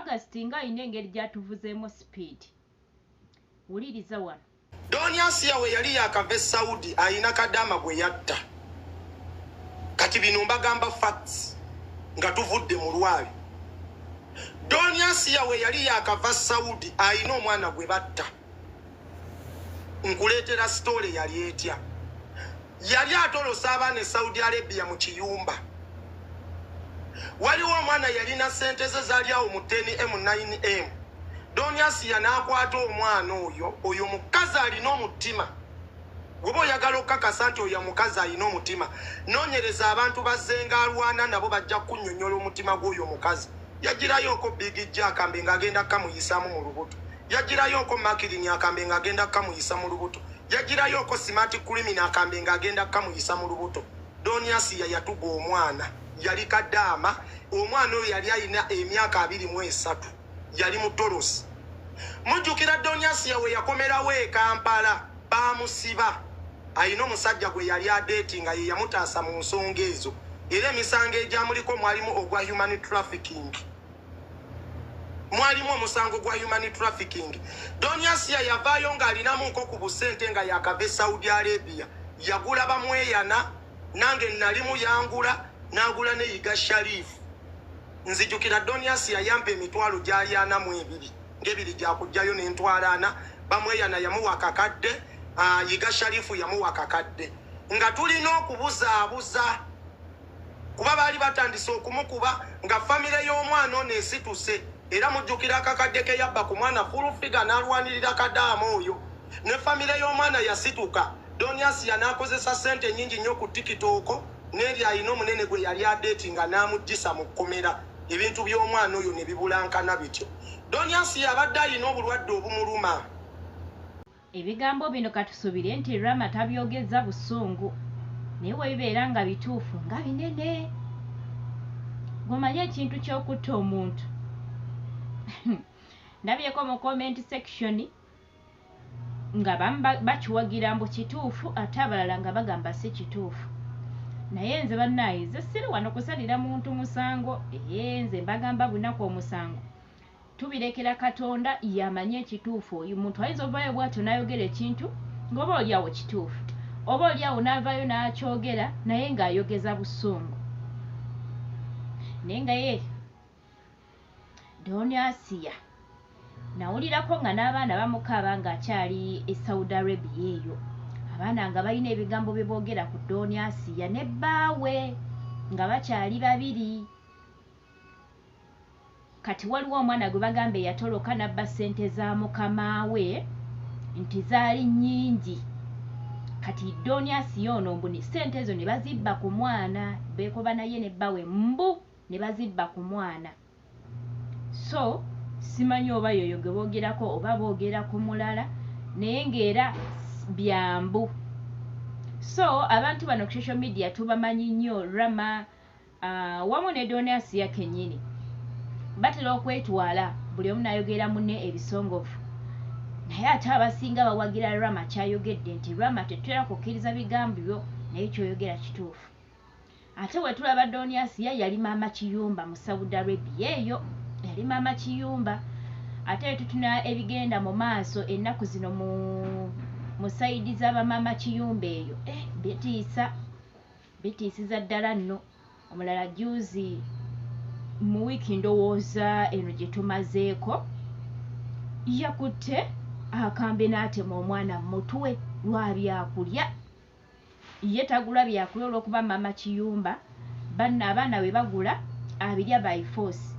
August nga ine engeri gyatuvuzeemu speed. Wuliriza wano. Doniasia we yali yakava Saudi ayina kadama gwe yatta. Kati bino mbagamba facts nga tuvudde mu lwali. Doniasia we yali yakava Saudi ayina omwana gwe batta. Nkuleetera story yali etya. Yali atolosa abaana Saudi Arabia mu kiyumba. Waliwo omwana yalina sente ze zaali awo mu 10M9M. Doniasia n'akwata omwana oyo mukazi alina omutima. Bw'oba oyagala okukakasa nti oyo mukazi alina omutima, noonyereza abantu bazzenga alwana nabo bajja kunnyonnyola omutima gw'oyo mukazi. Yagirayoko Big Jack akambe ng'agenda kamuyisaamu mu lubuto. Yagirayoko Makirini akambe ng'agenda kamuyisa mu lubuto. Yagirayoko Smart Criminal akambe ng'agenda kamuyisa mu lubuto. Doniasia yatuga omwana. Yali kadama. Omwana oyo yali ayina emyaka 23. Yali mutolosi. Mujjukira Doniasia we yakomerawo e Kampala bamusiba. Ayina omusajja gwe yali adeeti nga ye yamutaasa mu nsonga ezo. Era emisango egyamuliko mwalimu ogwa human trafficking. Mwalimu omusango gwa human trafficking. Doniasia yavaayo ng'alinamu nko ku busente nga yakava Saudi Arabia. Yagula bamweyana, nange nalimu yangula, n'agula ne Yiga Sharif. Nzijukira Doniasia yampa emitwalo gyali 42. Ng'ebiri gyakujjayo n'entwalana, bamweyana yamuwa kakadde, Yiga Sharifu yamuwa kakadde. Nga tulina okubuzaabuza. Kuba baali batandise okumukuba nga famire y'omwana ono esituse. Era mujjukira akakadde ke yabba ku mwana fulufiga n'alwanirira kaddaama oyo. Ne famire y'omwana yasituka. Doniasia n'akozesa sente nnyingi nnyo ku TikTok, n'eri ayina omunene gwe yali adeetinga n'amugisa mu kkomera. Ebintu by'omwana oyo ne bibulankana bityo. Doniasia abadde alina obulwadde obumuluma. Ebigambo bino katusubire nti Rama tabyogeza busungu. Naye bwe bibeera nga bituufu nga binene. Gomanye ekintu ky'okutta omuntu. Ndabyeko mu comment section nga bakiwagira mbu kituufu ate abalala nga bagamba si kituufu. Naye nze bannaaye nze siri wano kusalira muntu musango. Nze mbagamba bunaku omusango tubirekera Katonda yamanye ekituufu. Oyo muntu ayinza ovaayo bw'atyo n'ayogera ekintu ng'oba oli awo kituufu, oba oli awo n'avaayo n'akyogera naye ng'ayogeza busungu. Naye nga ye Doniasia nawulirako nga n'abaana bamukaaba ng'akyali e Saudi Arabia eyo. Abaana nga balina ebigambo bye boogera ku Doniasia ne bbaawe nga bakyali babiri. Kati waliwo omwana gwe bagamba yatoloka n'abba ssente za mukama we nti zaali nnyingi. Kati Doniasia ono mbu ni ssente ezo ne bazibba ku mwana, beekoba naye ne bbaawe mbu ne bazibba ku mwana. So simanyi oba yoyo gwe boogerako oba boogera ku mulala, naye ng'era byambu. So abantu bano ku social media tubamanyi nnyo Rama wamu ne Doniasia kennyini batera okwetwala buli omu n'ayogera munne ebisongovu. Naye ate abasinga bawagira Rama kyayogedde nti Rama tetulera kukkiriza bigambo byo naye kyoyogera kituufu. Ate we tulaba Doniasia yali maama kiyumba mu Saudi Arabia eyo. Yali maama kiyumba. Ate tutuna ebigenda mu maaso ennaku zino mu saidi z'abamaama kiyumba eyo. Bitiisiza ddala nno. Omulala juzi mu wiiki ndowooza eno gye tumazeeko yakutte akambe n'atema omwana mu mutwe lwa byakulya. Ye tagula byakulya olw'okuba maama kiyumba, abaana we bagula abirya by force.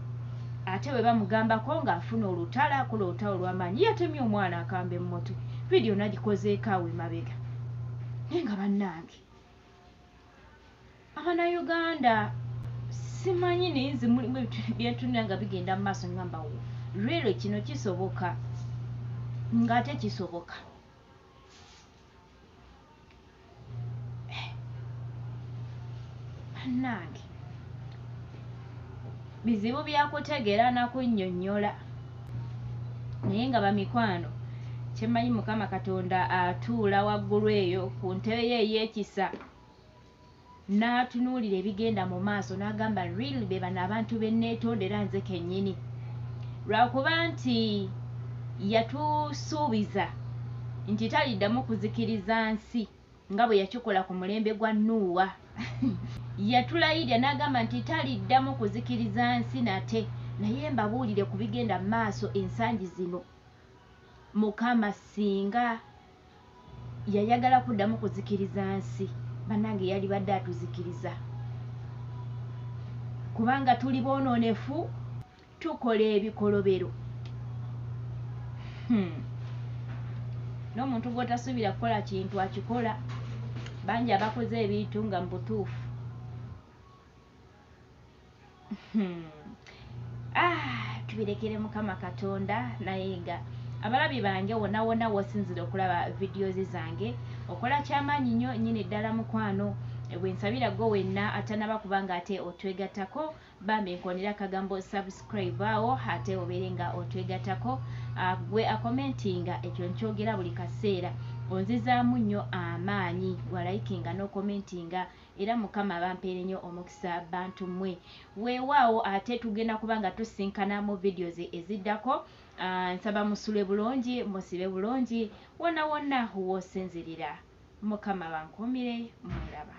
Ate we bamugambako ng'afuna olutala akola olutalo olw'amaanyi yatemye omwana akambe mu mutwe. Vidiyo nagikozeeko awo emabega. Naye nga bannange Abannayuganda simanyi naye nze mulimu ebintu byentunira nga bigenda mu maaso ngamba rero kino kisoboka ng'ate kisoboka. Bannange bizibu byakutegeera nakunnyonnyola naye nga bamikwano kyemmanyi Mukama Katonda atuula waggulu eyo ku ntebe ye ey'ekisa n'atunuulira ebigenda mu maaso n'agamba really be bano abantu be neetondera nze kennyini. lwakuba nti yatusuubiza nti taliddamu kuzikiriza nsi nga bwe yakikola ku mulembe gwa Nuuwa. Yatulayirya n'agamba nti taliddamu kuzikiriza nsi nate, naye mbabuulire ku bigenda mu maaso ensangi zino, Mukama singa yayagala kuddamu kuzikiriza nsi, bannange yalibadde atuzikiriza, kubanga tuli boonoonefu, tukola ebikolobero. N'omuntu gw'otasuubira kukola kintu akikola. Bangi abakoze ebintu nga mu butuufu. Tubirekere Mukama Katonda. Naye nga abalabi bange wonna wonna wosinzire okulaba videos zange, okola kyamaanyi nnyo nnyini ddala mukwano. Bwe nsabira gwe wenna atanaba kubanga ate otwegattako, bambi nkonera akagambo subscribe awo ate obeere nga otwegattako. Gwe akomentinga ekyo nkyogera buli kaseera onzizaamu nnyo amaanyi, walayikinga n'okomentinga, era Mukama bampeere nnyo omukisa bantu mmwe. Weewaawo ate tugenda kubanga tusinkana mu videos eziddako. Nsaba musule bulungi, musibe bulungi, wonna wonna woosinzirira. Mukama bankuumire, mwelaba.